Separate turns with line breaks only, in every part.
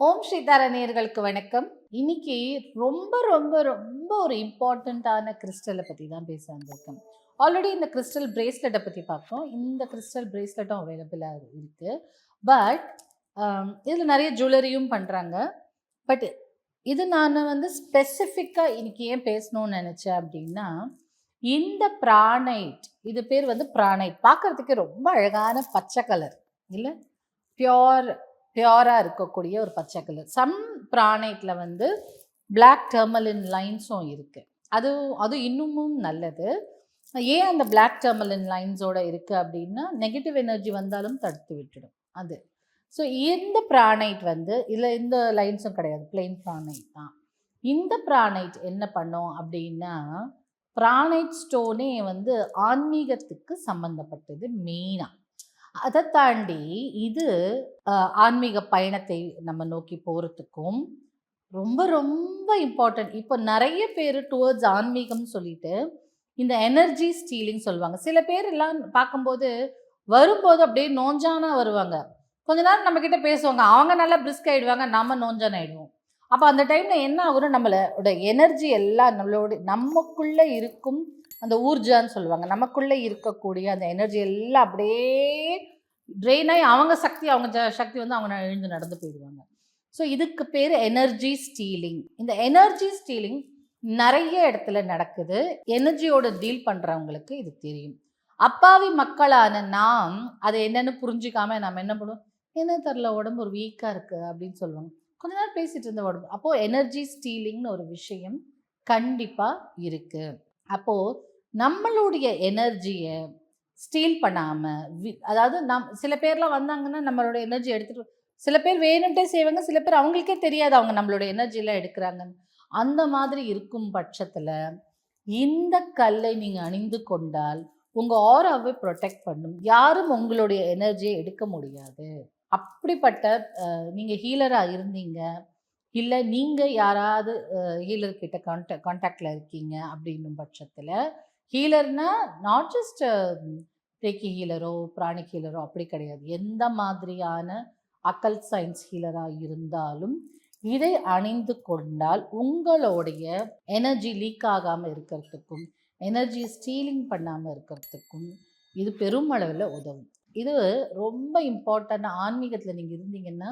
ஓம் ஸ்ரீதார நேயர்களுக்கு வணக்கம். இன்னைக்கு ரொம்ப ரொம்ப ரொம்ப ஒரு இம்பார்ட்டண்ட்டான கிறிஸ்டலை பற்றி தான் பேச வந்திருக்கேன். ஆல்ரெடி இந்த கிறிஸ்டல் பிரேஸ்லெட்டை பற்றி பார்த்தோம். இந்த கிறிஸ்டல் பிரேஸ்லெட்டும் அவைலபிளாக இருக்குது. பட் இதில் நிறைய ஜுவல்லரியும் பண்ணுறாங்க. பட் இது நான் ஸ்பெசிஃபிக்காக இன்னைக்கு ஏன் பேசணும்னு நினச்சேன் அப்படின்னா, இந்த பிரானைட், இது பேர் பிரானைட். பார்க்குறதுக்கு ரொம்ப அழகான பச்சை கலர் இல்லை, பியோராக இருக்கக்கூடிய ஒரு பச்சை கலர். சம் பிரானைட்டில் பிளாக் டர்மலின் லைன்ஸும் இருக்குது. அது இன்னமும் நல்லது. ஏன் அந்த பிளாக் டர்மலின் லைன்ஸோட இருக்குது அப்படின்னா, நெகட்டிவ் எனர்ஜி வந்தாலும் தடுத்து விட்டுடும் அது. ஸோ இந்த பிரானைட் இதில் எந்த லைன்ஸும் கிடையாது, பிளெயின் பிரானைட் தான். இந்த பிரானைட் என்ன பண்ணோம் அப்படின்னா, பிரானைட் ஸ்டோனே ஆன்மீகத்துக்கு சம்மந்தப்பட்டது மெயினாக. அதை தாண்டி இது ஆன்மீக பயணத்தை நம்ம நோக்கி போகிறதுக்கும் ரொம்ப ரொம்ப இம்பார்ட்டன்ட். இப்போ நிறைய பேர் டுவர்ட்ஸ் ஆன்மீகம் சொல்லிட்டு இந்த எனர்ஜி ஸ்டீலிங் சொல்லுவாங்க. சில பேர் எல்லாம் பார்க்கும்போது வரும்போது அப்படியே நோஞ்சானா வருவாங்க. கொஞ்ச நேரம் நம்மக்கிட்ட பேசுவாங்க, அவங்க நல்லா பிரிஸ்க் ஆகிடுவாங்க, நம்ம நோஞ்சான ஆகிடுவோம். அப்போ அந்த டைமில் என்ன ஆகும்னா, நம்மளோட எனர்ஜி எல்லாம் நமக்குள்ளே இருக்கும் அந்த ஊர்ஜான்னு சொல்லுவாங்க, நமக்குள்ளே இருக்கக்கூடிய அந்த எனர்ஜி எல்லாம் அப்படியே ட்ரெயின் ஆகி அவங்க சக்தி அவங்க எழுந்து நடந்து போயிடுவாங்க. ஸோ இதுக்கு பேர் எனர்ஜி ஸ்டீலிங். இந்த எனர்ஜி ஸ்டீலிங் நிறைய இடத்துல நடக்குது. எனர்ஜியோட டீல் பண்ணுறவங்களுக்கு இது தெரியும். அப்பாவி மக்களான நாம் அதை என்னென்னு புரிஞ்சிக்காம நம்ம என்ன பண்ணுவோம், என்ன தெரில உடம்பு ஒரு வீக்காக இருக்குது அப்படின்னு சொல்லுவாங்க. கொஞ்ச நேரம் பேசிகிட்டு இருந்த உடம்பு. அப்போது எனர்ஜி ஸ்டீலிங்னு ஒரு விஷயம் கண்டிப்பாக இருக்குது. அப்போது நம்மளுடைய எனர்ஜியை ஸ்டீல் பண்ணாமல், அதாவது சில பேர்லாம் வந்தாங்கன்னா நம்மளோட எனர்ஜி எடுத்துகிட்டு, சில பேர் வேணும்ட்டே செய்வாங்க, சில பேர் அவங்களுக்கே தெரியாது அவங்க நம்மளோட எனர்ஜியெலாம் எடுக்கிறாங்கன்னு. அந்த மாதிரி இருக்கும் பட்சத்தில் இந்த கல்லை நீங்கள் அணிந்து கொண்டால் உங்கள் ஆராவை ப்ரொடெக்ட் பண்ணும். யாரும் உங்களுடைய எனர்ஜியை எடுக்க முடியாது. அப்படிப்பட்ட நீங்கள் ஹீலராக இருந்தீங்க, இல்லை நீங்கள் யாராவது ஹீலர்கிட்ட கான்டாக்டில் இருக்கீங்க அப்படின்னும் பட்சத்தில், ஹீலர்னா நாட் ஜஸ்ட் ரேக்கி ஹீலரோ பிராணிக் ஹீலரோ அப்படி கிடையாது. எந்த மாதிரியான அக்கல்ட் சயின்ஸ் ஹீலராக இருந்தாலும் இதை அணிந்து கொண்டால் உங்களுடைய எனர்ஜி லீக் ஆகாமல் இருக்கிறதுக்கும் எனர்ஜி ஸ்டீலிங் பண்ணாமல் இருக்கிறதுக்கும் இது பெருமளவில் உதவும். இது ரொம்ப இம்பார்ட்டன்ட். ஆன்மீகத்தில் நீங்கள் இருந்தீங்கன்னா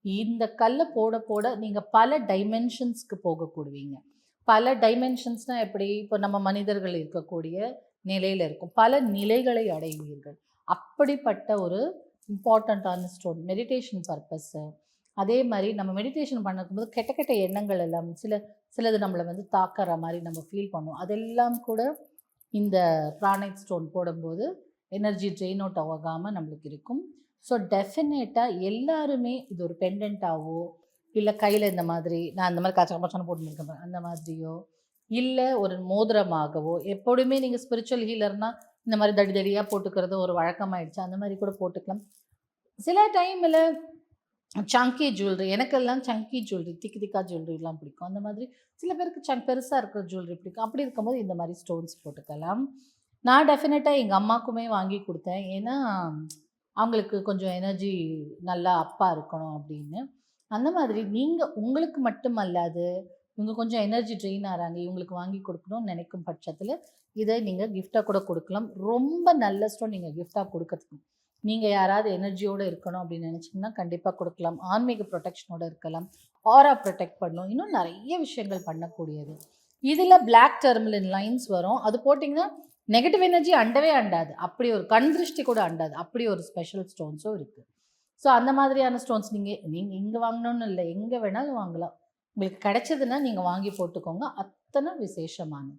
இந்த கல்லை போட போட நீங்கள் பல டைமென்ஷன்ஸ்க்கு போகக்கூடுவீங்க. பல டைமென்ஷன்ஸ்னால் எப்படி, இப்போ நம்ம மனிதர்கள் இருக்கக்கூடிய நிலையில் இருக்கும், பல நிலைகளை அடைவீர்கள். அப்படிப்பட்ட ஒரு இம்பார்ட்டண்ட்டான ஸ்டோன் மெடிடேஷன் பர்பஸ்ஸு. அதே மாதிரி நம்ம மெடிடேஷன் பண்ணும்போது கெட்ட கெட்ட எண்ணங்கள் எல்லாம் சிலது நம்மளை தாக்குற மாதிரி நம்ம ஃபீல் பண்ணுவோம். அதெல்லாம் கூட இந்த பிரானைட் ஸ்டோன் போடும்போது எனர்ஜி ட்ரெயின் அவுட் ஆகாமல் நம்மளுக்கு இருக்கும். ஸோ டெஃபினேட்டாக எல்லாருமே இது ஒரு பெண்டன்ட்டாவோ, இல்லை கையில் இந்த மாதிரி நான் அந்த மாதிரி காய்ச்சல் போட்டுருக்கேன் அந்த மாதிரியோ, இல்லை ஒரு மோதிரமாகவோ, எப்போதுமே நீங்கள் ஸ்பிரிச்சுவல் ஹீலர்னால் இந்த மாதிரி தடியாக போட்டுக்கிறது ஒரு வழக்கமாகிடுச்சு, அந்த மாதிரி கூட போட்டுக்கலாம். சில டைமில் சங்கி ஜுவல்லரி, எனக்கெல்லாம் சங்கி ஜுவல்லரி, திக்கா ஜுவல்லரிலாம் பிடிக்கும். அந்த மாதிரி சில பேருக்கு பெருசாக இருக்கிற ஜுவல்லரி பிடிக்கும். அப்படி இருக்கும்போது இந்த மாதிரி ஸ்டோன்ஸ் போட்டுக்கலாம். நான் டெஃபினட்டாக எங்கள் அம்மாக்குமே வாங்கி கொடுத்தேன். ஏன்னா அவங்களுக்கு கொஞ்சம் எனர்ஜி நல்லா அப்பாக இருக்கணும் அப்படின்னு. அந்த மாதிரி நீங்கள் உங்களுக்கு மட்டும் அல்லாது இவங்க கொஞ்சம் எனர்ஜி ட்ரெயின் ஆகிறாங்க, இவங்களுக்கு வாங்கி கொடுக்கணும்னு நினைக்கும் பட்சத்தில் இதை நீங்கள் கிஃப்டாக கூட கொடுக்கலாம். ரொம்ப நல்ல ஸ்டோன் நீங்கள் கிஃப்டாக கொடுக்கறதுக்கு. நீங்கள் யாராவது எனர்ஜியோடு இருக்கணும் அப்படின்னு நினச்சிங்கன்னா கண்டிப்பாக கொடுக்கலாம். ஆன்மீக ப்ரொடெக்ஷனோடு இருக்கலாம், ஆரா ப்ரொடெக்ட் பண்ணணும், இன்னும் நிறைய விஷயங்கள் பண்ணக்கூடியது. இதில் பிளாக் டர்மலின் லைன்ஸ் வரும். அது போட்டிங்கன்னா நெகட்டிவ் எனர்ஜி அண்டவே அண்டாது, அப்படி ஒரு கண் திருஷ்டி கூட அண்டாது, அப்படி ஒரு ஸ்பெஷல் ஸ்டோன்ஸும் இருக்குது. ஸோ அந்த மாதிரியான ஸ்டோன்ஸ் நீங்கள் இங்கே வாங்கணும்னு இல்லை, எங்கே வேணாலும் வாங்கலாம். உங்களுக்கு கிடைச்சதுன்னா நீங்கள் வாங்கி போட்டுக்கோங்க, அத்தனை விசேஷமானது.